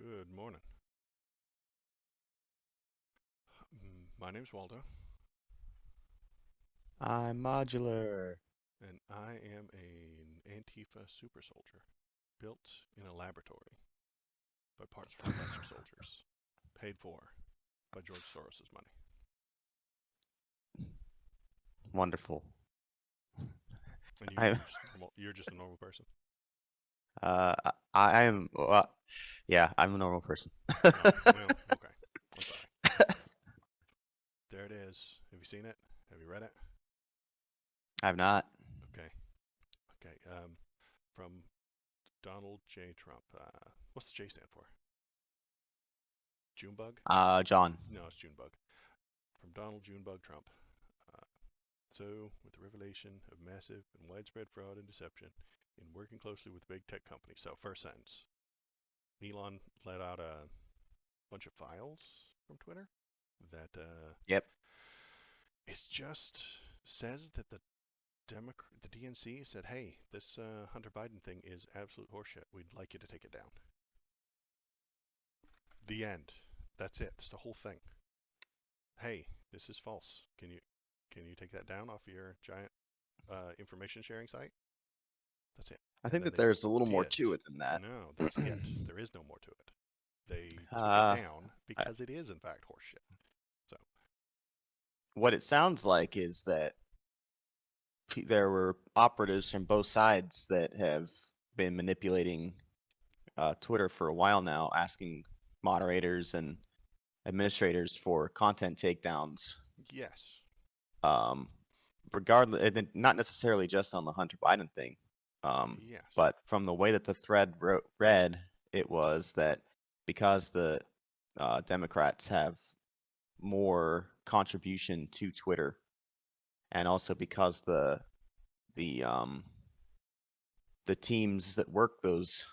Good morning. My name's Waldo, I'm modular. and I am an Antifa super soldier built in a laboratory by parts from lesser soldiers, paid for by George Soros's money. Wonderful. And I'm you're just a normal person. I am yeah, I'm a normal person. Oh, well, okay. I'm sorry. There it is. Have you seen it? Have you read it? I've not. Okay. Okay. From Donald J. Trump. What's the J stand for? Junebug? John. No, it's Junebug. From Donald Junebug Trump. Uh, So, with the revelation of massive and widespread fraud and deception in working closely with big tech companies. So, first sentence Elon let out a bunch of files from Twitter that Yep. it just says that the DNC said, hey, this Hunter Biden thing is absolute horseshit. We'd like you to take it down. The end. That's it. That's the whole thing. Hey, this is false. Can you take that down off of your giant information sharing site? That's it. I And think then that they there's a little more did. to it than that. No, that's it. There is no more to it. They took it uh down I- because it is, in fact, horseshit. So, what it sounds like is that there were operatives from both sides that have been manipulating Twitter for a while now, asking moderators and administrators for content takedowns. yes. Um, Regardless, and not necessarily just on the Hunter Biden thing, Yes. but from the way that the thread read, it was that because the Democrats have more contribution to Twitter, and also because the um, the teams that work those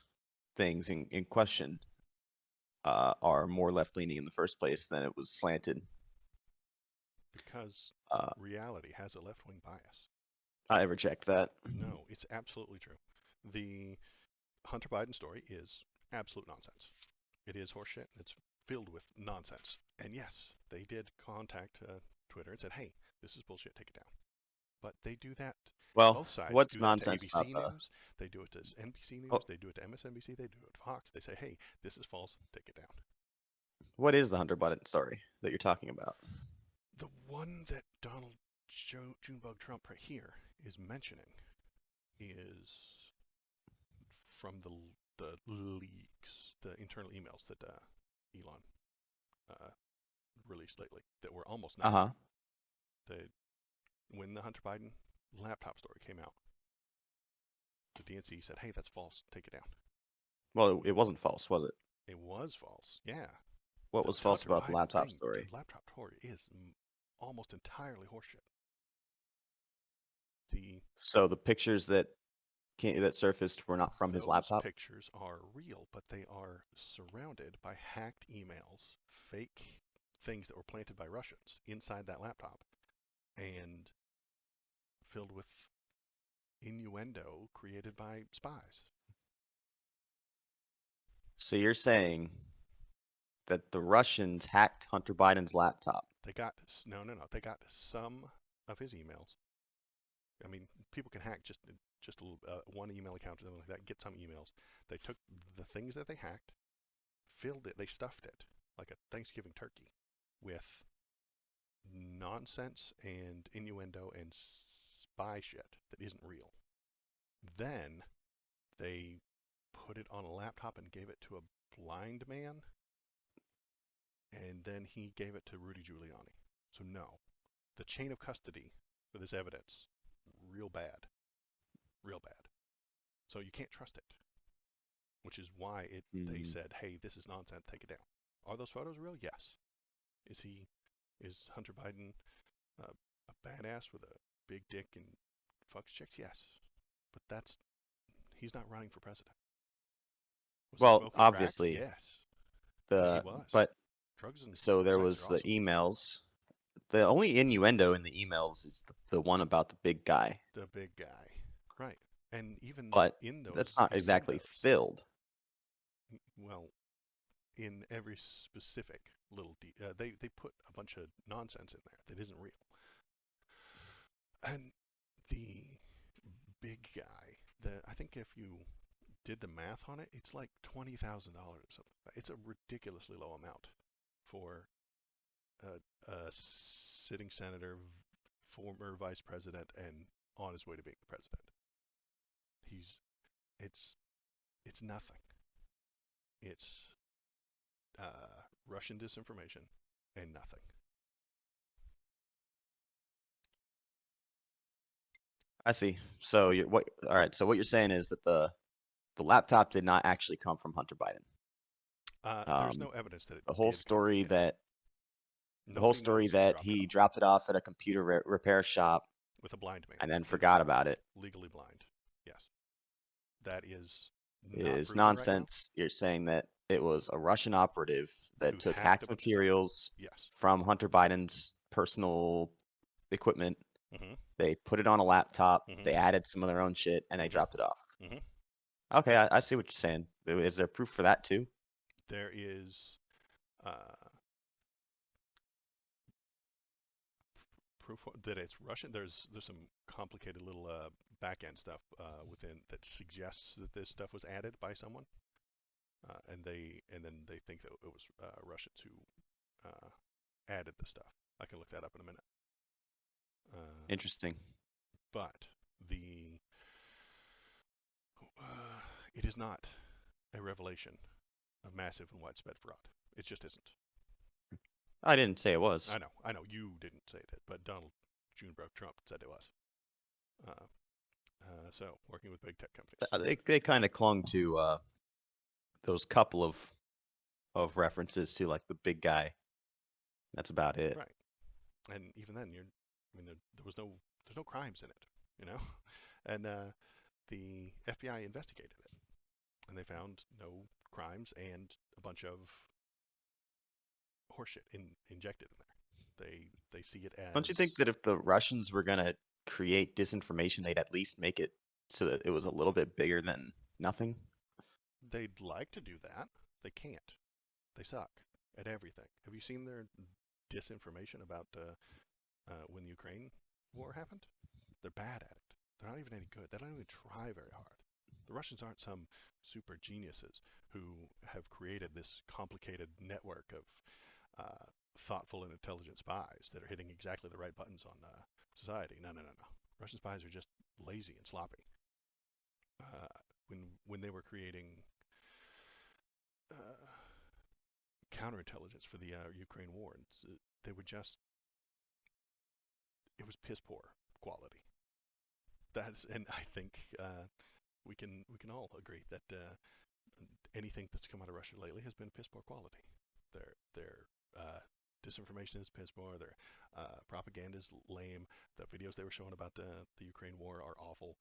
things in question are more left leaning in the first place than it was slanted. Because Uh, reality has a left wing bias. I reject that. No, it's absolutely true. The Hunter Biden story is absolute nonsense. It is horseshit. It's filled with nonsense. And yes, they did contact Twitter and said, hey, this is bullshit. Take it down. But they do that. Well, Both sides what's do that to nonsense about ABC the? News. They do it to NBC Oh, News. They do it to MSNBC. They do it to Fox. They say, hey, this is false. Take it down. what is the Hunter Biden story that you're talking about? The one that Donald Junebug Trump right here is mentioning is from the leaks, the internal emails that Elon uh, released lately that were almost Uh nothing. huh. The, when the Hunter Biden laptop story came out, the DNC said, "Hey, that's false. Take it down." Well, it wasn't false, was it? It was false. Yeah, What the was false Hunter about the Biden laptop thing, the story? laptop story is almost entirely horseshit. The So the pictures that surfaced were not from his Those laptop. pictures are real, but they are surrounded by hacked emails, fake things that were planted by Russians inside that laptop, and filled with innuendo created by spies. So you're saying that the Russians hacked Hunter Biden's laptop. They got no, no, no. They got some of his emails. I mean, people can hack just a little, one email account or something like that. Get some emails. They took the things that they hacked, filled it, they stuffed it like a Thanksgiving turkey with nonsense and innuendo and spy shit that isn't real. Then they put it on a laptop and gave it to a blind man, and then he gave it to Rudy Giuliani. So no, the chain of custody for this evidence, real bad, real bad. So you can't trust it, which is why they Hmm. said, "Hey, this is nonsense. Take it down." Are those photos real? Yes. Is he is Hunter Biden a badass with a big dick and fucks chicks? Yes, but he's not running for president. Was he Well, smoking crack? obviously Yes, he the was. but Drugs and so there sex are was the awesome. emails. The only innuendo in the emails is the one about the big guy, The big guy, right? And even but in that's those not exactly innuendos, filled. well, in every specific little they put a bunch of nonsense in there that isn't real. And the big guy, I think if you did the math on it, it's like $20,000 or something. It's a ridiculously low amount for a sitting senator, former vice president, and on his way to being the president. He's it's it's nothing. It's Russian disinformation and nothing. I see. So you what? All right. So what you're saying is that the laptop did not actually come from Hunter Biden. There's Um, no evidence that it the whole did come from story him. that the whole Nobody story knows who that dropped it he off dropped it off at a computer repair shop with a blind man and then in the car, forgot about it legally blind. Yes, that is not is proven right now. nonsense. You're saying that it was a Russian operative that Who took hacked a hacked bunch of stuff? materials Yes. from Hunter Biden's personal equipment. Mm-hmm. They put it on a laptop. Mm-hmm. They added some of their own shit and they dropped it Mm-hmm. off. Mm-hmm. Okay, I see what you're saying. Is there proof for that too? There is uh, proof that it's Russian. There's some complicated little back end stuff within that suggests that this stuff was added by someone, and then they think that it was Russians who added the stuff. I can look that up in a minute. Uh, Interesting. but the it is not a revelation of massive and widespread fraud. It just isn't. I didn't say it was. I know, you didn't say that, but Donald Junebroke Trump said it was. Uh, so working with big tech companies. They kind of clung to those couple of references to like the big guy. That's about it. Right, and even then, I mean, there was there's no crimes in it, you know, and the FBI investigated it, and they found no crimes and a bunch of horseshit injected in there. They see it Don't you as think that if the Russians were gonna create disinformation, they'd at least make it so that it was a little bit bigger than nothing? they'd like to do that. They can't. They suck at everything. Have you seen their disinformation about when the Ukraine war happened? They're bad at it. They're not even any good. They don't even try very hard. The Russians aren't some super geniuses who have created this complicated network of thoughtful and intelligent spies that are hitting exactly the right buttons on society. No, no, no, no. Russian spies are just lazy and sloppy. When they were creating uh, counterintelligence for the Ukraine war, they would just it was piss poor quality. That's and I think we can all agree that anything that's come out of Russia lately has been piss poor quality. Their disinformation is piss poor. Their propaganda is lame. The videos they were showing about the Ukraine war are awful.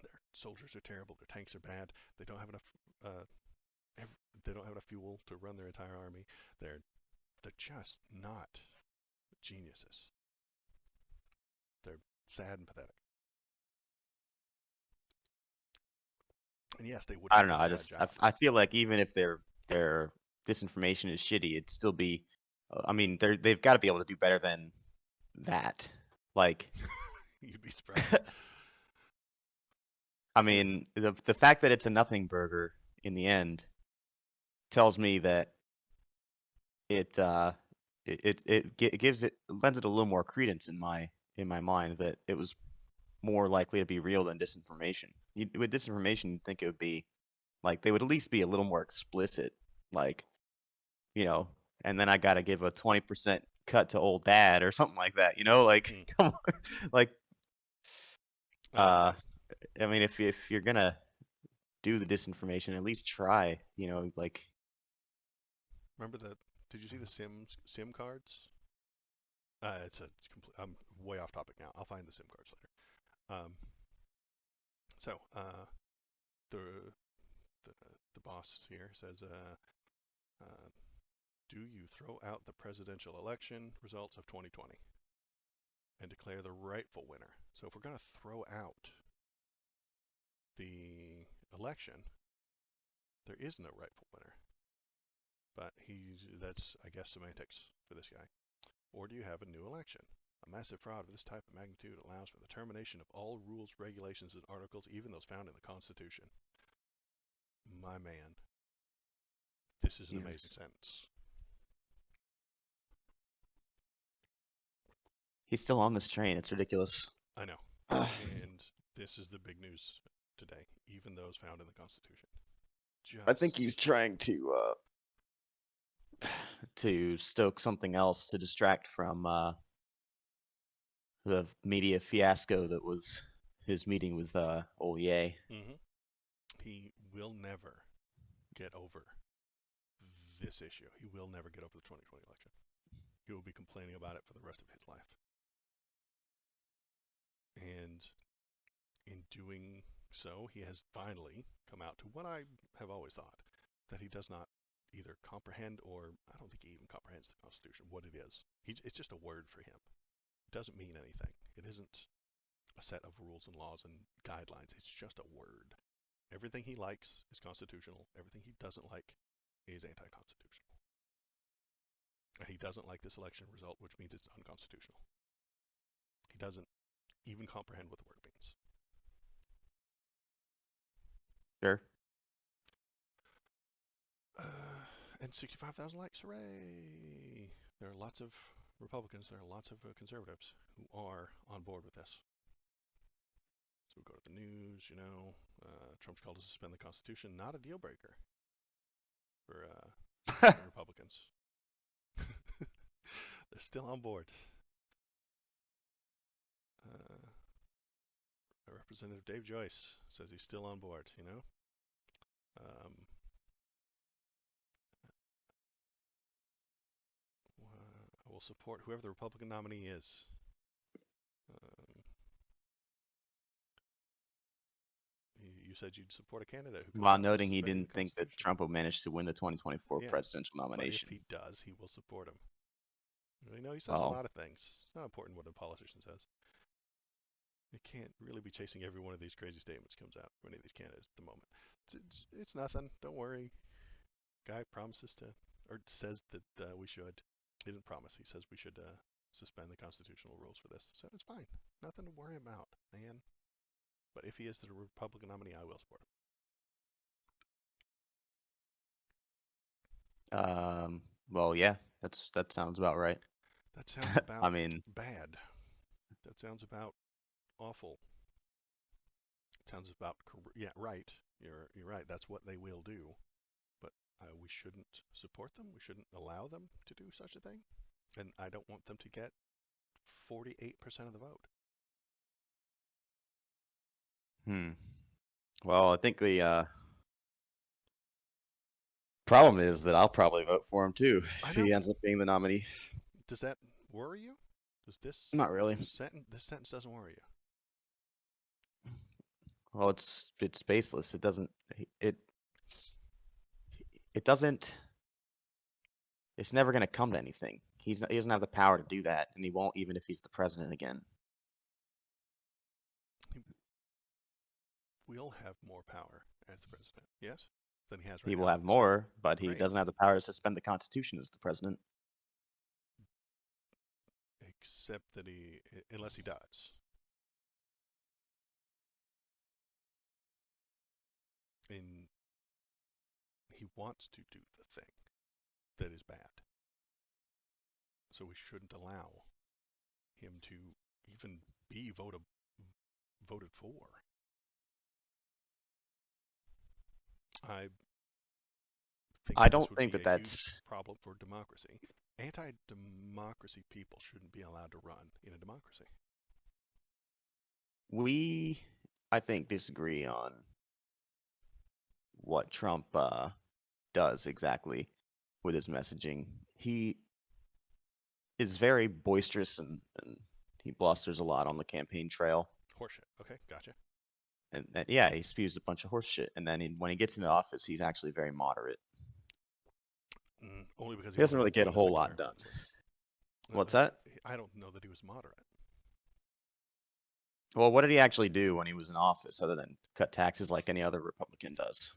Their soldiers are terrible. Their tanks are bad. They don't have enough. Uh, they don't have enough fuel to run their entire army. They're just not geniuses. They're sad and pathetic. And yes, they would I have don't know. done a bad job. I feel like even if their disinformation is shitty, it'd still be. I mean, they've got to be able to do better than that. Like, You'd be surprised. I mean, the fact that it's a nothing burger in the end tells me that it it gives it lends it a little more credence in my mind that it was more likely to be real than disinformation. With disinformation, you'd think it would be like they would at least be a little more explicit, like you know. And then I got to give a 20% cut to old dad or something like that, like Mm. come on, like uh, Yeah. I mean, if you're gonna do the disinformation, at least try, like Remember the? Did you see the SIM cards? It's complete. I'm way off topic now. I'll find the SIM cards later. So the the the boss here says, uh, "Do you throw out the presidential election results of 2020 and declare the rightful winner?" So if we're going to throw out the election, there is no rightful winner. But that's, I guess, semantics for this guy. Or do you have a new election? A massive fraud of this type of magnitude allows for the termination of all rules, regulations, and articles, even those found in the Constitution. My man, this is an amazing Yes. sentence. He's still on this train. It's ridiculous. I know. And this is the big news today, even those found in the Constitution. I think Just he's trying to stoke something else to distract from the media fiasco that was his meeting with Oye. he will never get over this issue. He will never get over the 2020 election. He will be complaining about it for the rest of his life. And in doing so, he has finally come out to what I have always thought, that he does not either comprehend, or I don't think he even comprehends the Constitution, what it is. It's just a word for him. It doesn't mean anything. It isn't a set of rules and laws and guidelines. It's just a word. Everything he likes is constitutional. Everything he doesn't like is anti-constitutional. And he doesn't like this election result, which means it's unconstitutional. He doesn't even comprehend what the word means. Sure. And 65,000 likes, hooray! There are lots of Republicans, there are lots of conservatives who are on board with this. So we go to the news, Trump's call to suspend the Constitution, not a deal breaker for Republicans. They're still on board. Representative Dave Joyce says he's still on board, I will support whoever the Republican nominee is. You said you'd support a candidate who comes While out with noting he suspending didn't the think that Constitution. Trump would manage to win the 2024 Yeah, presidential but if nomination. he does, he will support him. He says a Well, lot of things. It's not important what a politician says. You can't really be chasing every one of these crazy statements comes out from any of these candidates at the moment. It's nothing. Don't worry. Guy promises to, or says that we should. He didn't promise. He says we should suspend the constitutional rules for this. So it's fine. Nothing to worry about, man. But if he is the Republican nominee, I will support him. Well, yeah, that sounds about right. That sounds about I mean, bad. That sounds about awful. It sounds about right. You're right. That's what they will do. But we shouldn't support them. We shouldn't allow them to do such a thing. And I don't want them to get 48% of the vote. Well, I think the problem is that I'll probably vote for him too if he ends up being the nominee. Does that worry you? Does this Not really. This sentence doesn't worry you? Well, it's baseless. It doesn't it doesn't. It's never going to come to anything. He doesn't have the power to do that, and he won't even if he's the president again. He will have more power as the president, yes, than he has right He now. will have more, but he Great. doesn't have the power to suspend the Constitution as the president. Except that unless he does. And he wants to do the thing that is bad. So we shouldn't allow him to even be voted for. I don't this would think be that a huge that's problem for democracy. Anti-democracy people shouldn't be allowed to run in a democracy. We, I think, disagree on what Trump does exactly with his messaging. He is very boisterous and he blusters a lot on the campaign trail. Horseshit. Okay, gotcha. And yeah, he spews a bunch of horse shit. And then when he gets into office, he's actually very moderate. Only because he doesn't really get a whole lot done. What's that? I don't know that he was moderate. Well, what did he actually do when he was in office other than cut taxes like any other Republican does?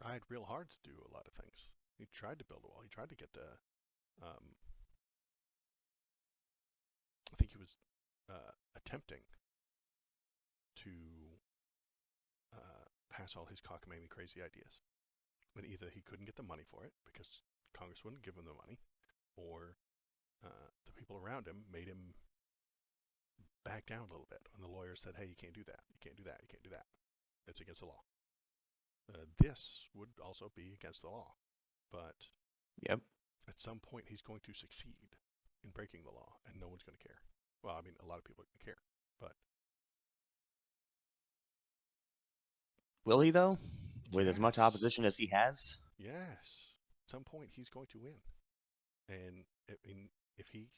tried real hard to do a lot of things. He tried to build a wall. He tried to get um, I think he was attempting to pass all his cockamamie crazy ideas. But either he couldn't get the money for it because Congress wouldn't give him the money, or the people around him made him back down a little bit. And the lawyer said, hey, you can't do that. You can't do that. You can't do that. It's against the law. This would also be against the law. But Yep. at some point, he's going to succeed in breaking the law, and no one's going to care. Well, I mean, a lot of people are going to care, but Will he though? With as much yes, opposition as he has? yes, at some point he's going to win. And I mean, if he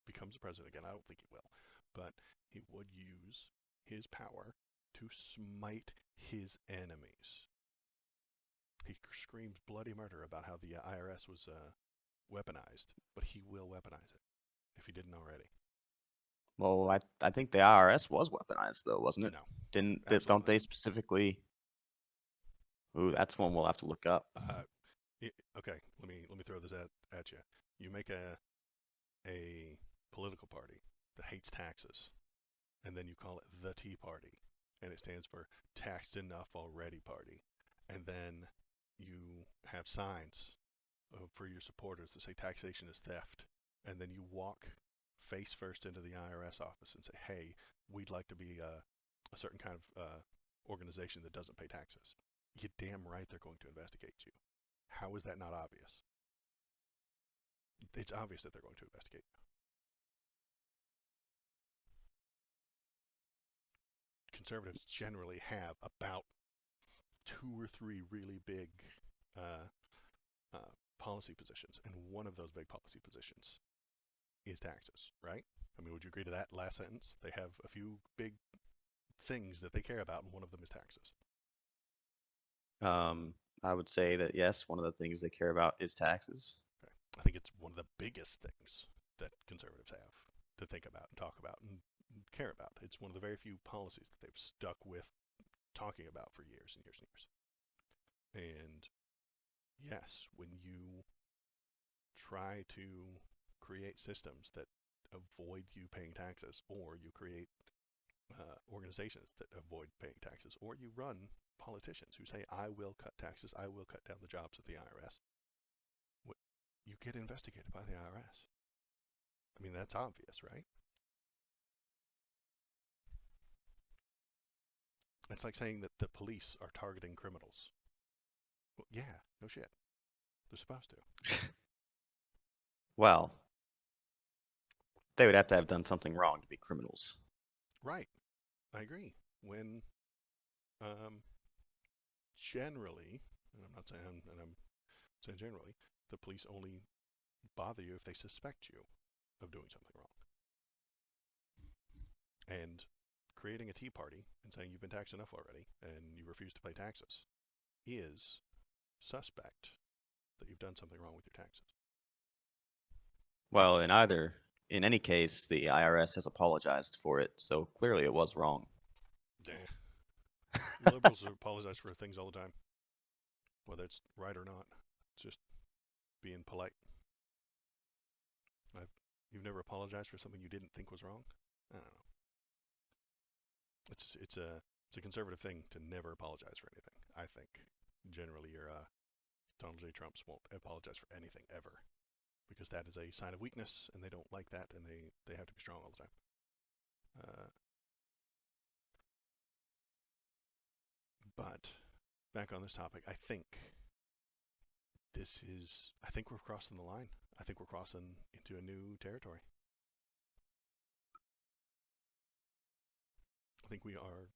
becomes the president again, I don't think he will, but he would use his power to smite his enemies. He screams bloody murder about how the IRS was weaponized, but he will weaponize it if he didn't already. Well, I think the IRS was weaponized though, wasn't it? No, Don't absolutely they specifically? Ooh, that's one we'll have to look up. not. Okay, let me throw this at you. You make a political party that hates taxes, and then you call it the Tea Party, and it stands for Taxed Enough Already Party, and then you have signs for your supporters that say taxation is theft, and then you walk face first into the IRS office and say, hey, we'd like to be a certain kind of organization that doesn't pay taxes. You damn right they're going to investigate you. How is that not obvious? It's obvious that they're going to investigate you. Conservatives generally have about two or three really big uh, policy positions, and one of those big policy positions is taxes, right? I mean, would you agree to that last sentence? They have a few big things that they care about, and one of them is taxes. I would say that yes, one of the things they care about is taxes. Okay. I think it's one of the biggest things that conservatives have to think about and talk about and care about. It's one of the very few policies that they've stuck with talking about for years and years and years. And yes, when you try to create systems that avoid you paying taxes, or you create organizations that avoid paying taxes, or you run politicians who say, I will cut taxes, I will cut down the jobs of the IRS, you get investigated by the IRS. I mean, that's obvious, right? It's like saying that the police are targeting criminals. Well, yeah, no shit. They're supposed to. Well, they would have to have done something wrong to be criminals. Right. I agree. When um, generally, and I'm not saying, and I'm saying generally, the police only bother you if they suspect you of doing something wrong. And creating a tea party and saying you've been taxed enough already and you refuse to pay taxes is suspect that you've done something wrong with your taxes. Well, in any case, the IRS has apologized for it, so clearly it was wrong. Liberals apologize for things all the time, whether it's right or not. It's just being polite. I've, you've never apologized for something you didn't think was wrong? I don't know. It's a conservative thing to never apologize for anything. I think generally your Donald J. Trumps won't apologize for anything ever because that is a sign of weakness, and they don't like that, and they have to be strong all the time. Uh, but back on this topic, I think we're crossing the line. I think we're crossing into a new territory. I think we are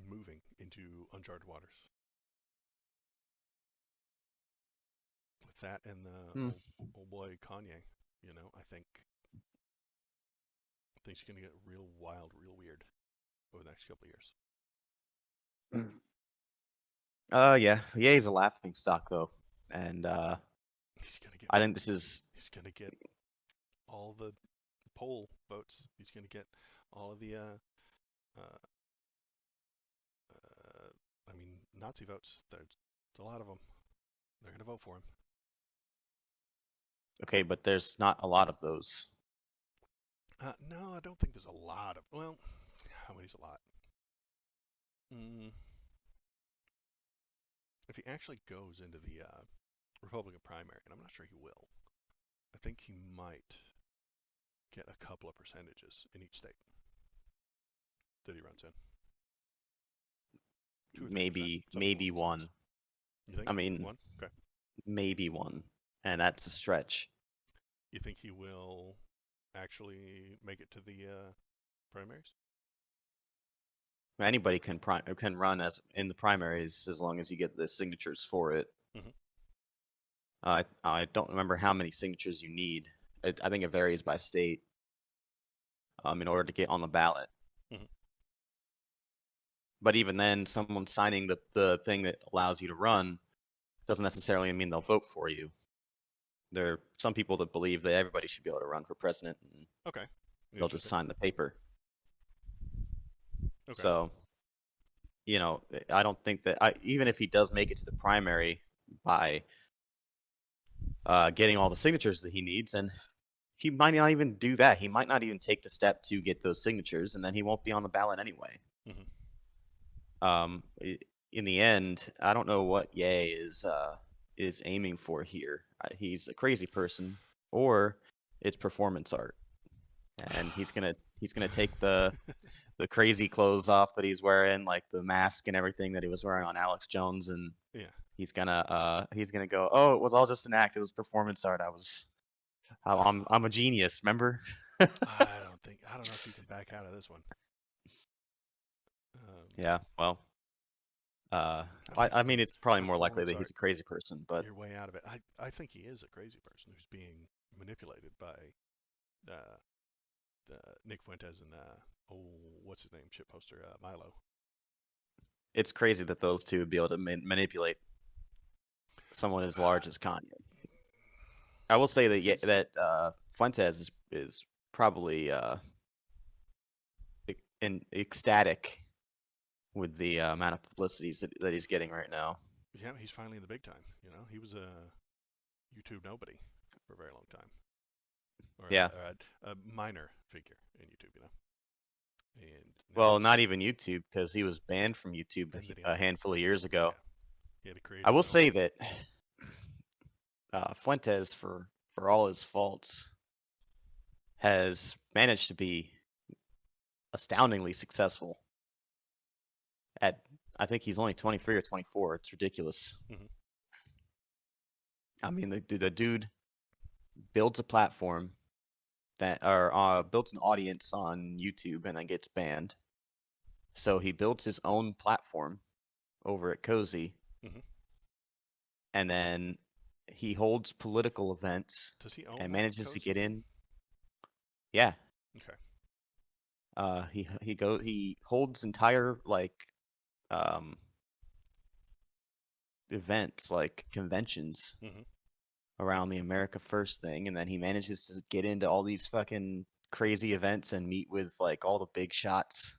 moving into uncharted waters. With that and the Hmm. old boy Kanye, I think things are going to get real wild, real weird over the next couple of years. Yeah, he's a laughing stock though, and He's going to get I think this is he's going to get all the poll votes. He's going to get all of the uh, I mean Nazi votes. There's It's a lot of them. They're going to vote for him. Okay, but there's not a lot of those. No, I don't think there's a lot of. Well, how many's a lot? Mm, if he actually goes into the Republican primary, and I'm not sure he will, I think he might get a couple of percentages in each state that he runs in. 2 or 3%, something along Maybe those lines. one. You think I mean, one? Okay. maybe one, and that's a stretch. You think he will actually make it to the primaries? Anybody can run as in the primaries as long as you get the signatures for it. Mm-hmm. I don't remember how many signatures you need. I think it varies by state. In order to get on the ballot. Mm-hmm. But even then, someone signing the thing that allows you to run doesn't necessarily mean they'll vote for you. There are some people that believe that everybody should be able to run for president, and Okay. they'll just Interesting. sign the paper. Okay. So, I don't think that even if he does make it to the primary by getting all the signatures that he needs, and he might not even do that. He might not even take the step to get those signatures, and then he won't be on the ballot anyway. Mm-hmm. In the end, I don't know what Ye is aiming for here. He's a crazy person, or it's performance art, and he's gonna take the crazy clothes off that he's wearing, like the mask and everything that he was wearing on Alex Jones, and Yeah. he's gonna go, oh, it was all just an act. It was performance art. I'm a genius. Remember? I don't know if you can back out of this one. Yeah. Well, I don't I mean, it's probably more likely performance that he's art. a crazy person, but You're way out of it. I think he is a crazy person who's being manipulated by uh, Nick Fuentes and what's his name, shit poster Milo. it's crazy that those two would be able to manipulate someone as large as Kanye. I will say that Fuentes is probably ecstatic with the amount of publicities that he's getting right now. Yeah, he's finally in the big time. You know, he was a YouTube nobody for a very long time, or Yeah. a minor figure in YouTube. You know, and now Well, he's not even YouTube, because he was banned from YouTube and then he a unbanned handful of himself. years ago. Yeah, he had to create I his will own. say that Fuentes, for all his faults, has managed to be astoundingly successful. At I think he's only 23 or 24. It's ridiculous. Mm-hmm. I mean, the dude builds a platform that or builds an audience on YouTube and then gets banned. So he builds his own platform over at Cozy, Mm-hmm. and then he holds political events Does he own and that manages to cozy get thing? in. Yeah, Okay. he holds entire um events like conventions Mm-hmm. around the America First thing, and then he manages to get into all these fucking crazy events and meet with like all the big shots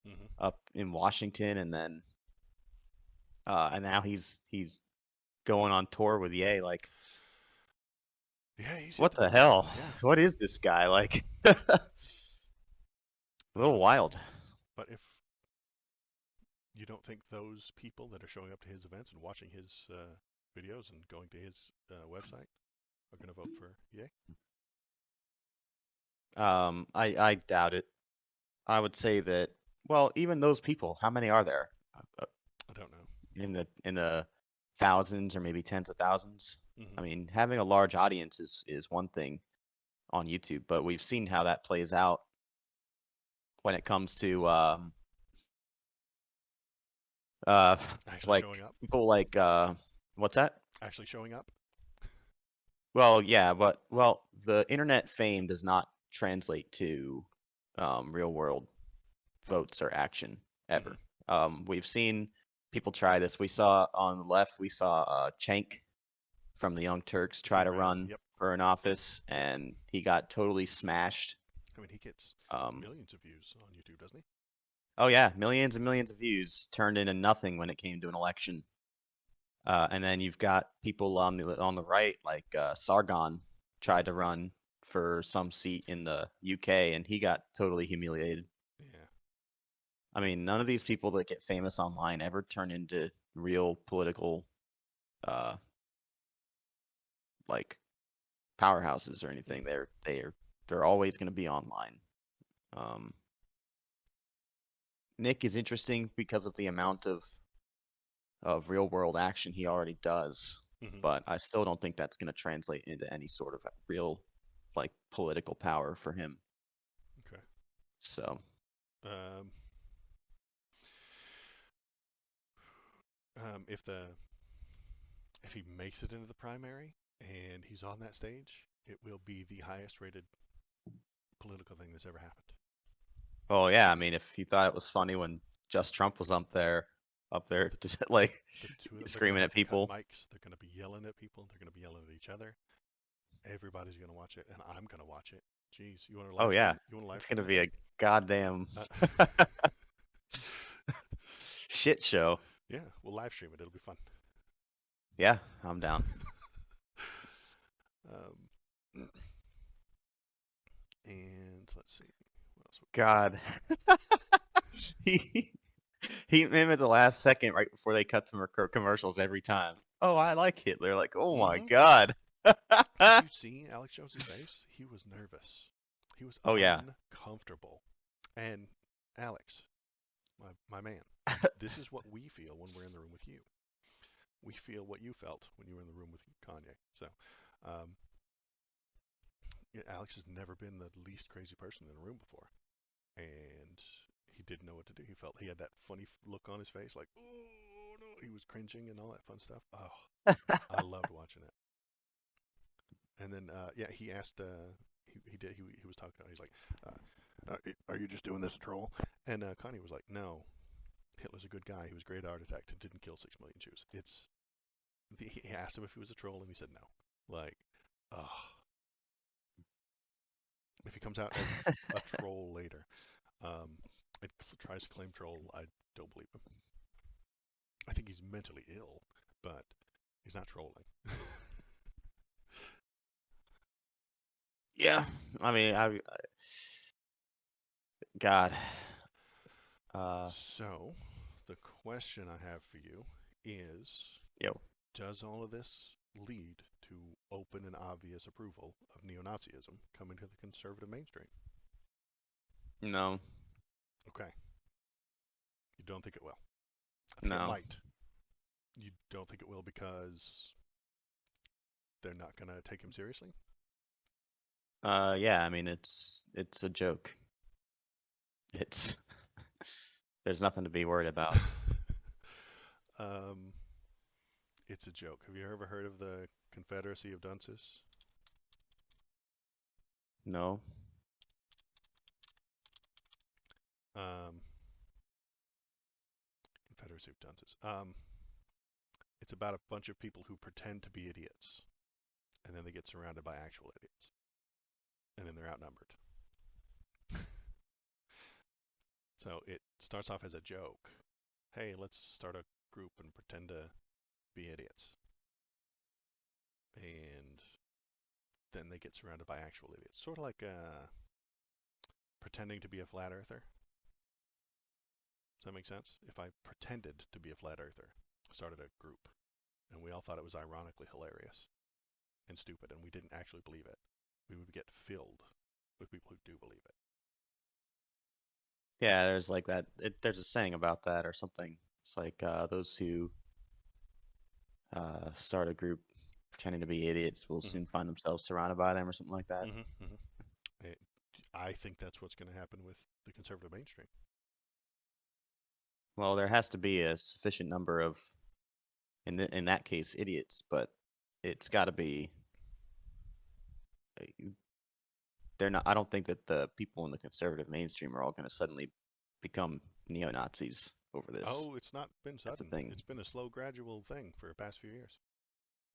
Mm-hmm. up in Washington, and now he's going on tour with Ye. Like, Yeah, he's hit what the the big time. hell? Yeah. What is this guy like? A little Um, wild. but if you don't think those people that are showing up to his events and watching his videos and going to his website are going to vote for Yay? I doubt it. I would say that. Well, even those people, how many are there? Uh, I don't know. in the thousands or maybe tens of thousands. Mm-hmm. I mean, having a large audience is one thing on YouTube, but we've seen how that plays out when it comes to uh Actually showing like up. people like what's that? Actually showing up. Well, yeah, but the internet fame does not translate to real world votes or action Mm-hmm. ever. We've seen people try this. We saw on the left, we saw Cenk from the Young Turks He try to ran. run Yep. for an office, and he got totally smashed. I mean, he gets Um, millions of views on YouTube, doesn't he? oh yeah, millions and millions of views turned into nothing when it came to an election. And then you've got people on the right, like Sargon, Mm-hmm. tried to run for some seat in the UK, and he got totally humiliated. Yeah. I mean, none of these people that get famous online ever turn into real political, uh, like powerhouses or anything. Mm. They're always going to be online. Um, Nick is interesting because of the amount of real world action he already does, Mm-hmm. but I still don't think that's going to translate into any sort of real like political power for him. Okay. So, Um, if the if he makes it into the primary and he's on that stage, it will be the highest rated political thing that's ever happened. oh yeah, I mean, if you thought it was funny when just Trump was up there, The, just like the two of them, they're going to screaming have at cut people. mics. They're going to be yelling at people. They're going to be yelling at each other. Everybody's going to watch it, and I'm going to watch it. Jeez, you want to Oh live yeah, stream? You want to live it's stream gonna that? be a goddamn Uh, shit show. yeah, we'll live stream it. It'll be fun. Yeah, I'm down. um, and let's see, what else? God, he he made at the last second right before they cut to commercials every time. Oh, I like Hitler. Like, oh my Mm-hmm. God. Did you see Alex Jones's face? He was nervous. He was Oh yeah. uncomfortable. And Alex, my man, this is what we feel when we're in the room with you. We feel what you felt when you were in the room with Kanye. So, um, yeah, Alex has never been the least crazy person in a room before, and he didn't know what to do. He felt he had that funny look on his face, like, oh no, he was cringing and all that fun stuff. Oh, I loved watching it. And then, yeah, he asked, he did, he was talking, he's like, are you just doing this to troll? And Kanye was like, no, Hitler's a good guy. He was a great architect and didn't kill 6 million Jews. He asked him if he was a troll, and he said no. Like, oh, if he comes out as a troll later, and tries to claim troll, I don't believe him. I think he's mentally ill, but he's not trolling. Yeah. I mean, God. Uh, So, the question I have for you is, yo, does all of this lead to open and obvious approval of neo-Nazism coming to the conservative mainstream? no, Okay, you don't think it will. I think it no. might. You don't think it will because they're not going to take him seriously? Yeah. I mean, it's a joke. It's there's nothing to be worried about. um, it's a joke. Have you ever heard of the Confederacy of Dunces? No. Um, Confederacy of Dunces. It's about a bunch of people who pretend to be idiots, and then they get surrounded by actual idiots, and then they're outnumbered. So it starts off as a joke. Hey, let's start a group and pretend to be idiots. And then they get surrounded by actual idiots. Sort of like pretending to be a flat earther. Does that make sense? If I pretended to be a flat earther, started a group, and we all thought it was ironically hilarious and stupid, and we didn't actually believe it, we would get filled with people who do believe it. Yeah, there's like that. There's a saying about that or something. It's like those who start a group pretending to be idiots will Mm-hmm. soon find themselves surrounded by them or something like that. Mm-hmm. Mm-hmm. I think that's what's going to happen with the conservative mainstream. Well, there has to be a sufficient number of, in that case, idiots, but it's got to be. uh, They're not. I don't think that the people in the conservative mainstream are all going to suddenly become neo Nazis over this. Oh, it's not been That's the sudden. thing. It's been a slow, gradual thing for the past few years.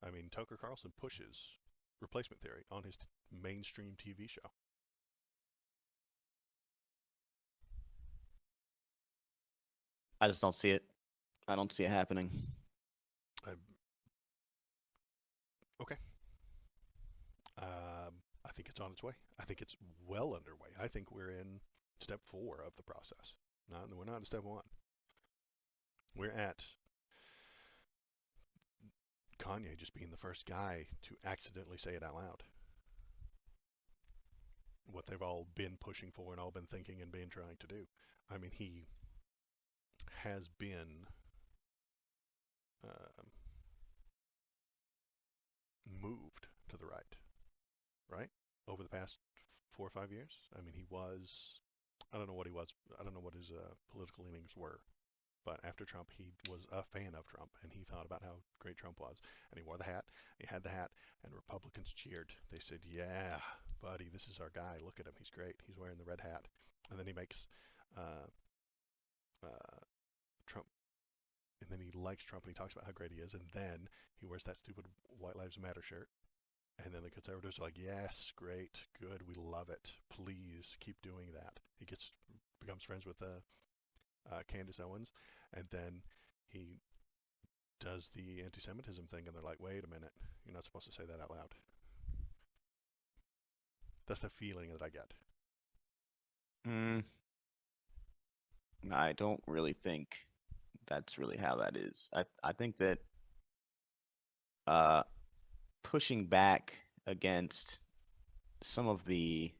I mean, Tucker Carlson pushes replacement theory on his mainstream TV show. I just don't see it. I don't see it happening. I, Okay. I think it's on its way. I think it's well underway. I think we're in step 4 of the process. We're not in step 1. We're at Kanye just being the first guy to accidentally say it out loud. What they've all been pushing for and all been thinking and been trying to do. I mean, he has been um, moved to the right? Over the past 4 or 5 years. I mean, he was, I don't know what he was, I don't know what his political leanings were, but after Trump, he was a fan of Trump, and he thought about how great Trump was, and he wore the hat, he had the hat, and Republicans cheered. They said, "Yeah, buddy, this is our guy. Look at him. He's great. He's wearing the red hat." And then he makes uh, uh, Trump, and then he likes Trump, and he talks about how great he is, and then he wears that stupid White Lives Matter shirt. And then the conservatives are like, "Yes, great, good, we love it. Please keep doing that." He becomes friends with Candace Owens, and then he does the anti-Semitism thing, and they're like, "Wait a minute, you're not supposed to say that out loud." That's the feeling that I get. Mm, I don't really think that's really how that is. I think that uh, pushing back against some of the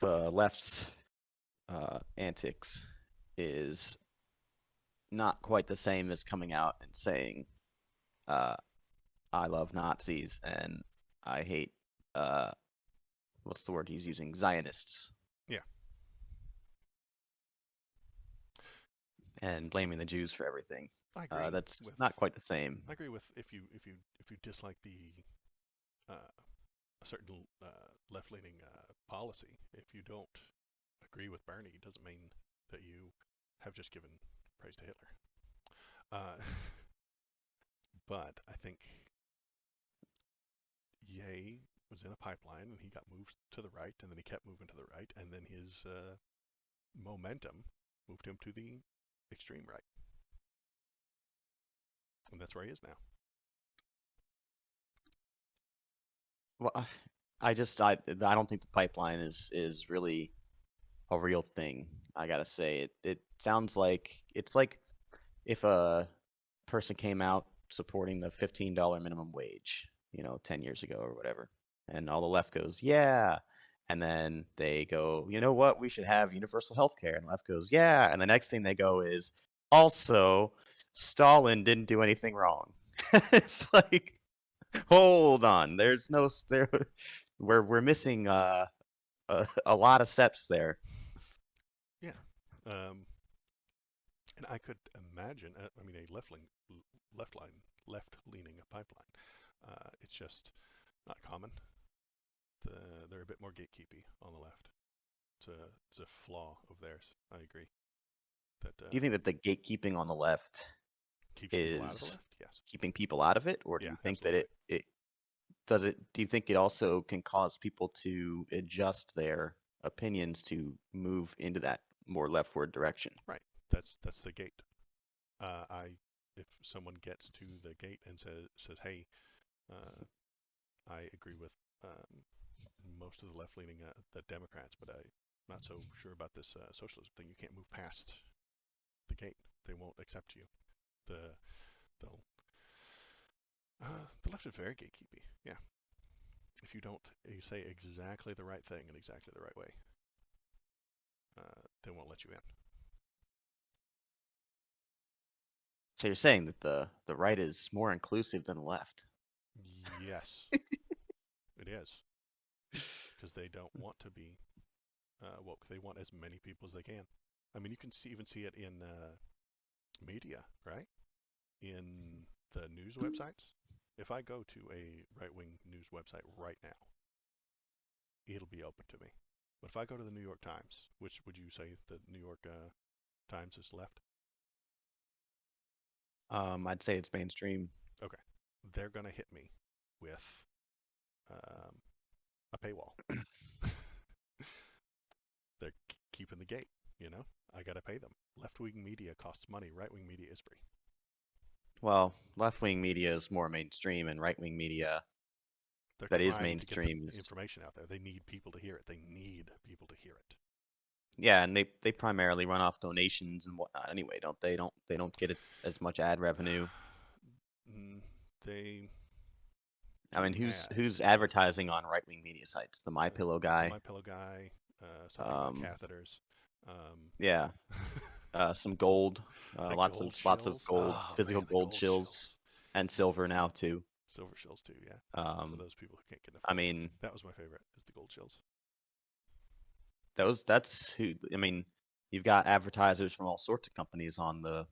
left's antics is not quite the same as coming out and saying, uh, "I love Nazis" and "I hate uh, what's the word he's using? Zionists," Yeah, and blaming the Jews for everything. I agree That's with not quite the same. if you dislike the a certain left-leaning policy, if you don't agree with Bernie, it doesn't mean that you have just given praise to Hitler. Uh, but I think Ye was in a pipeline and he got moved to the right, and then he kept moving to the right, and then his momentum moved him to the extreme right, and that's where he is now. Well, I don't think the pipeline is really a real thing. I gotta say it sounds like it's like if a person came out supporting the $15 minimum wage, 10 years ago or whatever, and all the left goes, yeah, and then they go, you know what, we should have universal health care, and the left goes, yeah, and the next thing they go is also Stalin didn't do anything wrong. It's like, hold on, there's no there, we're missing a lot of steps there. Yeah, um, and I could imagine. I mean, a left line, left-leaning pipeline. It's just not common. They're a bit more gatekeepy on the left. It's a flaw of theirs. I agree that Do you think that the gatekeeping on the left keeps people out of the is left. Yes. keeping people out of it, or do Yeah, you think that absolutely. do you think it also can cause people to adjust their opinions to move into that more leftward direction? Right. That's the gate. I If someone gets to the gate and says, "Hey, uh, I agree with most of the left-leaning the Democrats, but I'm not so sure about this socialism thing. You can't move past the gate. They won't accept you. The they'll the left is very gatekeepy. Yeah. If you don't you say exactly the right thing in exactly the right way, they won't let you in. So you're saying that the right is more inclusive than the left? Yes, it is because they don't want to be woke. They want as many people as they can. I mean, you can even see it in media, right? In the news websites. If I go to a right-wing news website right now, it'll be open to me. But if I go to the New York Times, which would you say the New York Times is left? I'd say it's mainstream. Okay, they're gonna hit me with um, a paywall. They're keeping the gate. I gotta pay them. Left-wing media costs money. Right-wing media is free. Well, left wing media is more mainstream, and right wing media They're that is trying to get the mainstream is, information out there. They need people to hear it. They need people to hear it. yeah, and they primarily run off donations and whatnot anyway, don't they? Don't get as much ad revenue. Mm, they I mean, do who's ads. advertising on right wing media sites? The My Uh, Pillow the guy. My Pillow guy, something about Um, catheters. Um, yeah, some gold, the gold lots of shills. gold, Oh physical man, the gold gold shills, shills. and silver now too. Silver shills too. Yeah. For Um, those people who can't get enough I gold, mean, that was my favorite. Is the gold shills. that's who. I mean, you've got advertisers from all sorts of companies on the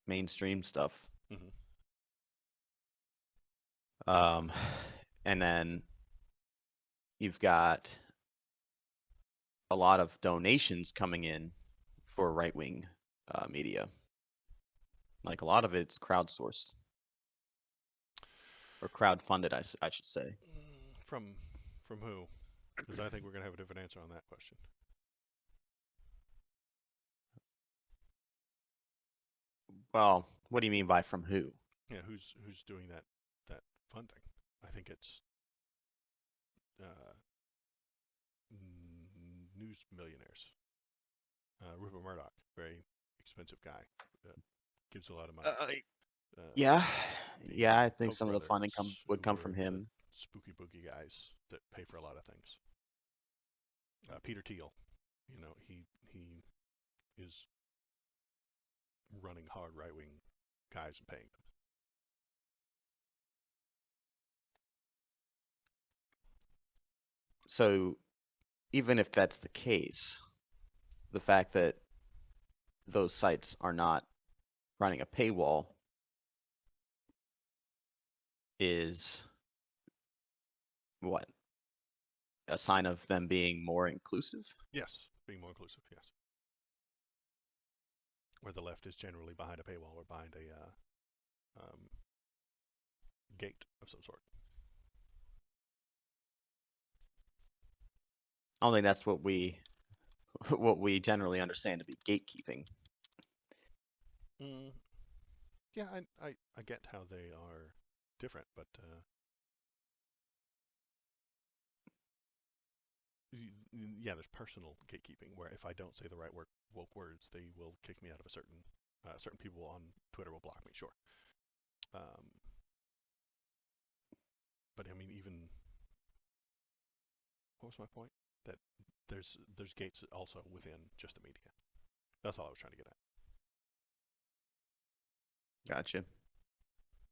mainstream stuff. Hmm. Um, and then you've got a lot of donations coming in for right wing media. Like a lot of it's crowdsourced or crowdfunded, I should say. From who? Because I think we're gonna have a different answer on that question. Well, what do you mean by from who? Yeah, who's doing that funding? I think it's uh, news millionaires. Rupert Murdoch, very expensive guy, uh, gives a lot of money. Uh, Uh, yeah, yeah, the I think Koch some of the funding brothers, would who come from are the him. spooky boogie guys that pay for a lot of things. Peter Thiel, he is running hard right wing guys and paying them. So even if that's the case, the fact that those sites are not running a paywall is what, a sign of them being more inclusive? Yes, being more inclusive. Yes, where the left is generally behind a paywall or behind a gate of some sort. I don't think that's what we what we generally understand to be gatekeeping. Mm, yeah, I get how they are different, but yeah, there's personal gatekeeping where if I don't say the right woke words, they will kick me out of a certain people on Twitter will block me. Sure, um, but I mean, even what was my point? That there's gates also within just the media. That's all I was trying to get at. Gotcha.